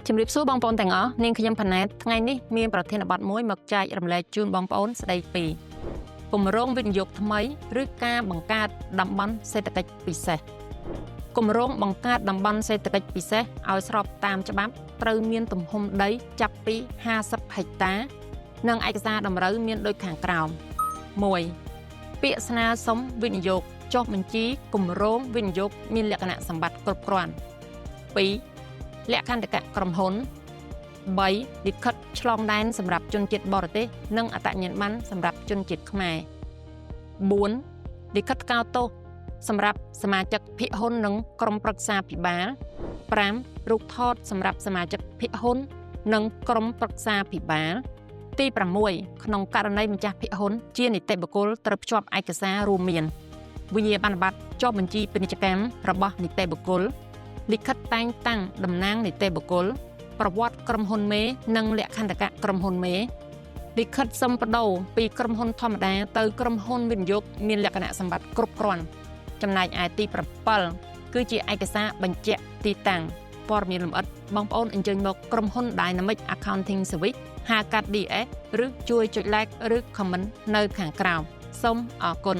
ជំរាបសួរបងប្អូនទាំងអស់នាងខ្ញុំផាណែតថ្ងៃនេះមានប្រធានបទមួយមកចែករំលែកជូនបងប្អូនស្ដីពីគម្រោងវិនិយោគថ្មីឬការបង្កើតតំបន់សេដ្ឋកិច្ចពិសេសគម្រោងបង្កើតតំបន់សេដ្ឋកិច្ចពិសេសឲ្យស្របតាមច្បាប់ត្រូវមានទំហំដីចាប់ពី50ហិកតានិងឯកសារតម្រូវមានដូចខាងក្រោម 1. ពាក្យស្នើសុំវិនិយោគចុះបញ្ជីគម្រោងវិនិយោគមានលក្ខណៈសម្បត្តិគ្រប់គ្រាន់ 2. លក្ខន្តិកៈក្រុមហ៊ុន 3. លិខិតឆ្លងដែនសម្រាប់ជនជាតិបរទេសនិងអត្តញ្ញាណប័ណ្ណសម្រាប់ជនជាតិខ្មែរ 4. លិខិតថ្កោលទោសសម្រាប់សមាជិកភាគហ៊ុននិងក្រុមប្រឹក្សាភិបាល 5. រូបថតសម្រាប់សមាជិកភាគហ៊ុននិងក្រុមប្រឹក្សាភិបាលទី 6 ក្នុងករណីម្ចាស់ភាគហ៊ុនជានីតិបុគ្គលត្រូវភ្ជាប់ឯកសាររួមមានវិញ្ញាបនបត្រចុះបញ្ជីពាណិជ្ជកម្មរបស់នីតិបុគ្គលលិខិតតែងតាំងតំណាងនីតិបុគ្គលប្រវត្តិក្រុមហ៊ុនមេនិងលក្ខន្តិកៈក្រុមហ៊ុនមេលិខិតសុំប្តូរពីក្រុមហ៊ុនធម្មតាទៅក្រុមហ៊ុនវិនិយោគមានលក្ខណៈសម្បត្តិគ្រប់គ្រាន់ចំណែកឯទី 7 គឺជាឯកសារបញ្ជាក់ទីតាំងព័ត៌មានលម្អិតបងប្អូនអញ្ជើញមកក្រុមហ៊ុន Dynamic Accounting Service ហៅកាត់ DS ឬជួយចុច like ឬ comment នៅខាងក្រោមសូមអរគុណ